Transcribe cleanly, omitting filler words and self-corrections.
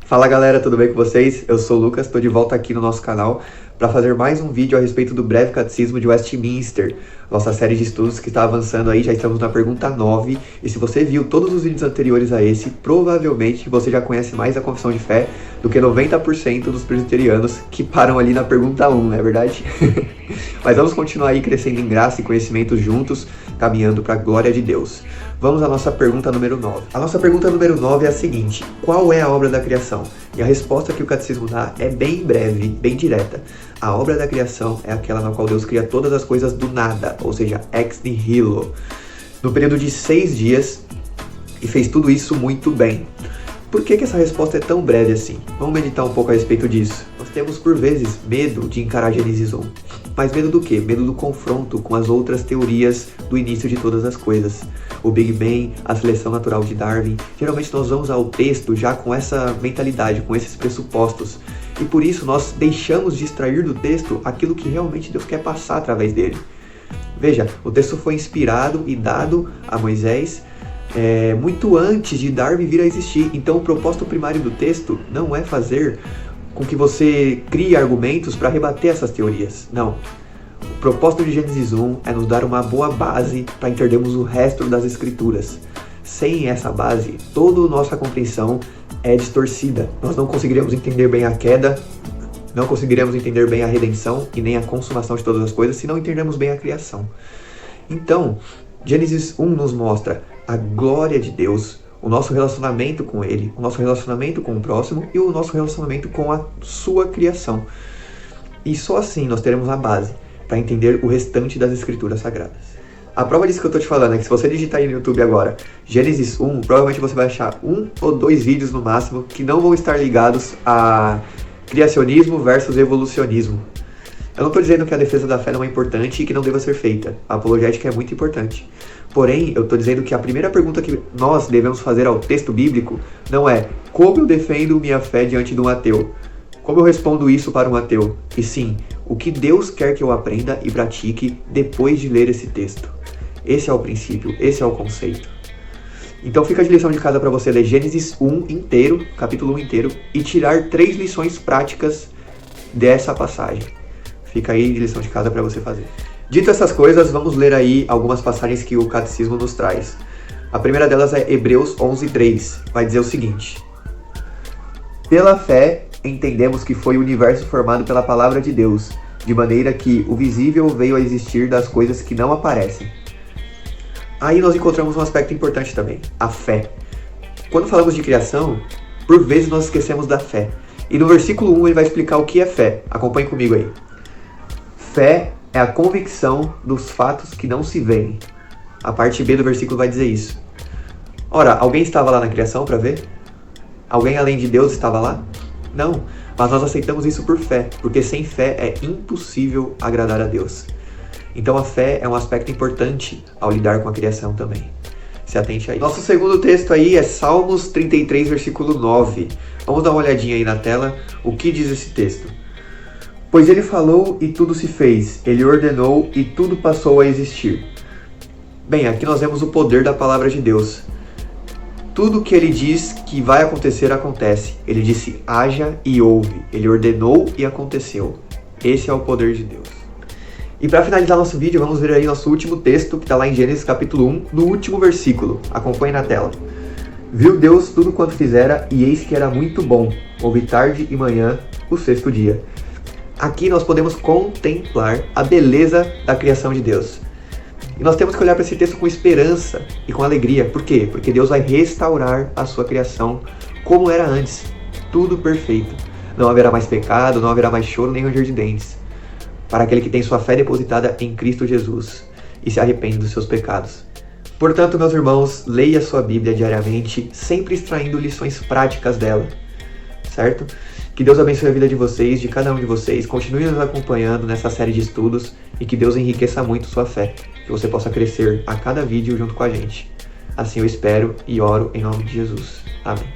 Fala galera, tudo bem com vocês? Eu sou o Lucas, estou de volta aqui no nosso canal para fazer mais um vídeo a respeito do breve catecismo de Westminster, nossa série de estudos que está avançando aí, já estamos na pergunta 9, e se você viu todos os vídeos anteriores a esse, provavelmente você já conhece mais a confissão de fé do que 90% dos presbiterianos que param ali na pergunta 1, não é verdade? Mas vamos continuar aí crescendo em graça e conhecimento juntos, caminhando para a glória de Deus. Vamos à nossa pergunta número 9. A nossa pergunta número 9 é a seguinte: qual é a obra da criação? E a resposta que o catecismo dá é bem breve, bem direta. A obra da criação é aquela na qual Deus cria todas as coisas do nada, ou seja, ex nihilo, no período de 6 dias, e fez tudo isso muito bem. Por que essa resposta é tão breve assim? Vamos meditar um pouco a respeito disso. Nós temos, por vezes, medo de encarar Gênesis 1. Mas medo do quê? Medo do confronto com as outras teorias do início de todas as coisas. O Big Bang, a seleção natural de Darwin. Geralmente nós vamos ao texto já com essa mentalidade, com esses pressupostos. E por isso nós deixamos de extrair do texto aquilo que realmente Deus quer passar através dele. Veja, o texto foi inspirado e dado a Moisés muito antes de Darwin vir a existir. Então o propósito primário do texto não é fazer com que você crie argumentos para rebater essas teorias. Não. O propósito de Gênesis 1 é nos dar uma boa base para entendermos o resto das Escrituras. Sem essa base, toda a nossa compreensão é distorcida. Nós não conseguiremos entender bem a queda, não conseguiremos entender bem a redenção e nem a consumação de todas as coisas se não entendermos bem a criação. Então, Gênesis 1 nos mostra a glória de Deus, o nosso relacionamento com Ele, o nosso relacionamento com o próximo e o nosso relacionamento com a sua criação. E só assim nós teremos a base para entender o restante das Escrituras Sagradas. A prova disso que eu estou te falando é que se você digitar aí no YouTube agora Gênesis 1, provavelmente você vai achar 1 ou 2 vídeos no máximo que não vão estar ligados a criacionismo versus evolucionismo. Eu não estou dizendo que a defesa da fé não é importante e que não deva ser feita. A apologética é muito importante. Porém, eu estou dizendo que a primeira pergunta que nós devemos fazer ao texto bíblico não é como eu defendo minha fé diante de um ateu? Como eu respondo isso para um ateu? E sim, o que Deus quer que eu aprenda e pratique depois de ler esse texto. Esse é o princípio, esse é o conceito. Então fica de lição de casa para você ler Gênesis 1 inteiro, capítulo 1 inteiro, e tirar 3 lições práticas dessa passagem. Fica aí de lição de casa para você fazer. Dito essas coisas, vamos ler aí algumas passagens que o catecismo nos traz. A primeira delas é Hebreus 11:3. Vai dizer o seguinte: pela fé, entendemos que foi o universo formado pela palavra de Deus, de maneira que o visível veio a existir das coisas que não aparecem. Aí nós encontramos um aspecto importante também, a fé. Quando falamos de criação, por vezes nós esquecemos da fé. E no versículo 1 ele vai explicar o que é fé. Acompanhe comigo aí. Fé é a convicção dos fatos que não se veem. A parte B do versículo vai dizer isso. Ora, alguém estava lá na criação para ver? Alguém além de Deus estava lá? Não, mas nós aceitamos isso por fé, porque sem fé é impossível agradar a Deus. Então a fé é um aspecto importante ao lidar com a criação também. Se atente aí. Nosso segundo texto aí é Salmos 33, versículo 9. Vamos dar uma olhadinha aí na tela, o que diz esse texto. Pois ele falou e tudo se fez, ele ordenou e tudo passou a existir. Bem, aqui nós vemos o poder da palavra de Deus. Tudo que ele diz que vai acontecer, acontece. Ele disse, haja e houve. Ele ordenou e aconteceu. Esse é o poder de Deus. E para finalizar nosso vídeo, vamos ver aí nosso último texto, que está lá em Gênesis capítulo 1, no último versículo. Acompanhe na tela. Viu Deus tudo quanto fizera, e eis que era muito bom. Houve tarde e manhã, o 6º dia. Aqui nós podemos contemplar a beleza da criação de Deus. E nós temos que olhar para esse texto com esperança e com alegria. Por quê? Porque Deus vai restaurar a sua criação como era antes. Tudo perfeito. Não haverá mais pecado, não haverá mais choro nem ranger de dentes. Para aquele que tem sua fé depositada em Cristo Jesus e se arrepende dos seus pecados. Portanto, meus irmãos, leia sua Bíblia diariamente, sempre extraindo lições práticas dela. Certo? Que Deus abençoe a vida de vocês, de cada um de vocês. Continue nos acompanhando nessa série de estudos e que Deus enriqueça muito sua fé. Que você possa crescer a cada vídeo junto com a gente. Assim eu espero e oro em nome de Jesus. Amém.